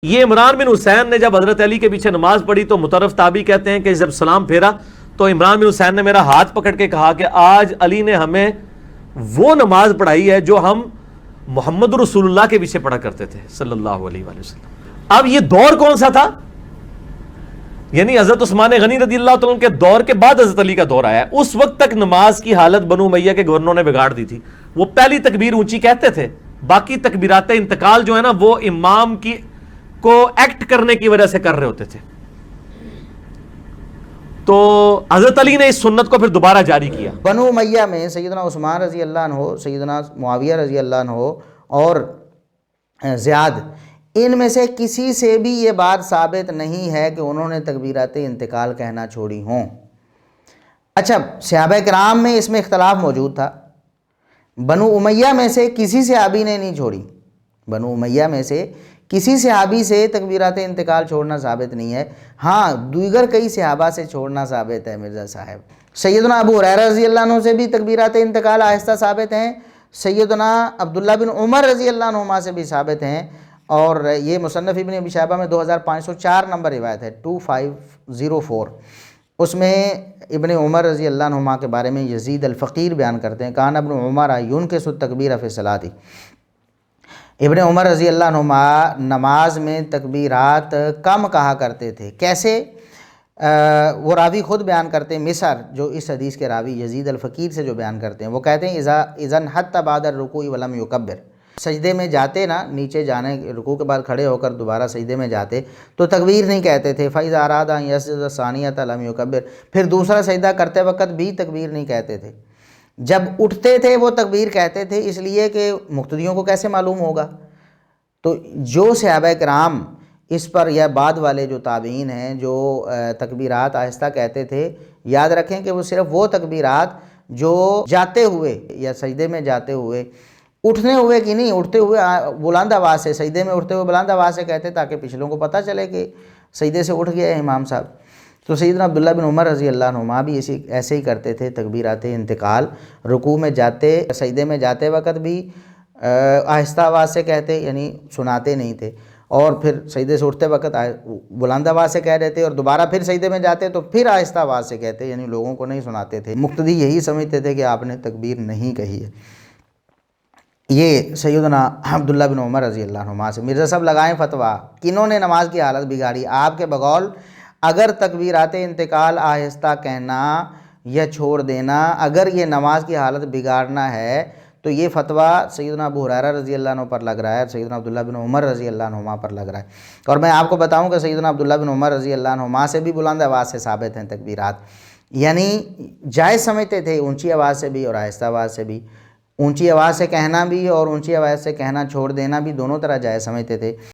یہ عمران بن حسین نے جب حضرت علی کے پیچھے نماز پڑھی تو مترف تابعی کہتے ہیں کہ جب سلام پھیرا تو عمران بن حسین نے میرا ہاتھ پکڑ کے کہا کہ آج علی نے ہمیں وہ نماز پڑھائی ہے جو ہم محمد رسول اللہ کے پیچھے پڑھا کرتے تھے صلی اللہ علیہ وآلہ وسلم۔ اب یہ دور کون سا تھا؟ یعنی حضرت عثمان غنی رضی اللہ تعالیٰ عنہ کے دور کے بعد حضرت علی کا دور آیا ہے۔ اس وقت تک نماز کی حالت بنو امیہ کے گورنروں نے بگاڑ دی تھی۔ وہ پہلی تکبیر اونچی کہتے تھے، باقی تکبیرات انتقال جو ہے نا وہ امام کی کو ایکٹ کرنے کی وجہ سے کر رہے ہوتے تھے۔ تو حضرت علی نے اس سنت کو پھر دوبارہ جاری کیا۔ بنو امیہ میں سیدنا عثمان رضی اللہ عنہ، سیدنا معاویہ رضی اللہ عنہ اور زیاد، ان میں سے کسی سے بھی یہ بات ثابت نہیں ہے کہ انہوں نے تکبیرات انتقال کہنا چھوڑی ہوں۔ اچھا، صحابہ کرام میں اس میں اختلاف موجود تھا۔ بنو امیہ میں سے کسی صحابی نے نہیں چھوڑی، بنو امیہ میں سے کسی صحابی سے تکبیرات انتقال چھوڑنا ثابت نہیں ہے۔ ہاں، دیگر کئی صحابہ سے چھوڑنا ثابت ہے مرزا صاحب۔ سیدنا ابو ہریرہ رضی اللہ عنہ سے بھی تکبیرات انتقال آہستہ ثابت ہیں، سیدنا عبداللہ بن عمر رضی اللہ عنہما سے بھی ثابت ہیں، اور یہ مصنف ابن ابی شیبہ میں 2504 نمبر روایت ہے، 2504۔ اس میں ابن عمر رضی اللہ عنہما کے بارے میں یزید الفقیر بیان کرتے ہیں، کان ابن عمر ینکث التکبیر فی الصلاۃ۔ ابن عمر رضی اللہ عنہما نماز میں تکبیرات کم کہا کرتے تھے۔ کیسے؟ وہ راوی خود بیان کرتے ہیں، مصر جو اس حدیث کے راوی یزید الفقیر سے جو بیان کرتے ہیں، وہ کہتے ہیں اذن حتی بعد الرکوع ولم یکبر، سجدے میں جاتے نا، نیچے جانے رکوع کے بعد کھڑے ہو کر دوبارہ سجدے میں جاتے تو تکبیر نہیں کہتے تھے۔ فَإِذَا أَرَادَ أَن يَسْجُدَ الثَّانِيَةَ لَمْ يُكَبِّرْ، پھر دوسرا سجدہ کرتے وقت بھی تکبیر نہیں کہتے تھے۔ جب اٹھتے تھے وہ تکبیر کہتے تھے، اس لیے کہ مقتدیوں کو کیسے معلوم ہوگا؟ تو جو صحابہ کرام اس پر یا بعد والے جو تابعین ہیں جو تکبیرات آہستہ کہتے تھے، یاد رکھیں کہ وہ صرف وہ تکبیرات جو جاتے ہوئے یا سجدے میں جاتے ہوئے، اٹھنے ہوئے کی نہیں، اٹھتے ہوئے بلند آواز سے، سجدے میں اٹھتے ہوئے بلند آواز سے کہتے تاکہ پچھلوں کو پتہ چلے کہ سجدے سے اٹھ گیا ہے امام صاحب۔ تو سیدنا عبداللہ بن عمر رضی اللہ عنہما بھی ایسے ہی کرتے تھے، تکبیرات انتقال رکوع میں جاتے، سجدے میں جاتے وقت بھی آہستہ آواز سے کہتے، یعنی سناتے نہیں تھے، اور پھر سجدے سے اٹھتے وقت بلند آواز سے کہہ دیتے، اور دوبارہ پھر سجدے میں جاتے تو پھر آہستہ آواز سے کہتے، یعنی لوگوں کو نہیں سناتے تھے۔ مقتدی یہی سمجھتے تھے کہ آپ نے تکبیر نہیں کہی ہے۔ یہ سیدنا عبداللہ بن عمر رضی اللہ عنہما سے۔ مرزا صاحب لگائیں فتویٰ، کنہوں نے نماز کی حالت بگاڑی؟ آپ کے بقول اگر تکبیرات انتقال آہستہ کہنا یا چھوڑ دینا اگر یہ نماز کی حالت بگاڑنا ہے تو یہ فتویٰ سیدنا ابو ہریرہ رضی اللہ عنہ پر لگ رہا ہے، سیدنا عبداللہ بن عمر رضی اللہ عنہما پر لگ رہا ہے۔ اور میں آپ کو بتاؤں کہ سیدنا عبداللہ بن عمر رضی اللہ عنہما سے بھی بلند آواز سے ثابت ہیں تکبیرات، یعنی جائز سمجھتے تھے اونچی آواز سے بھی اور آہستہ آواز سے بھی، اونچی آواز سے کہنا بھی اور اونچی آواز سے کہنا چھوڑ دینا بھی دونوں طرح جائز سمجھتے تھے۔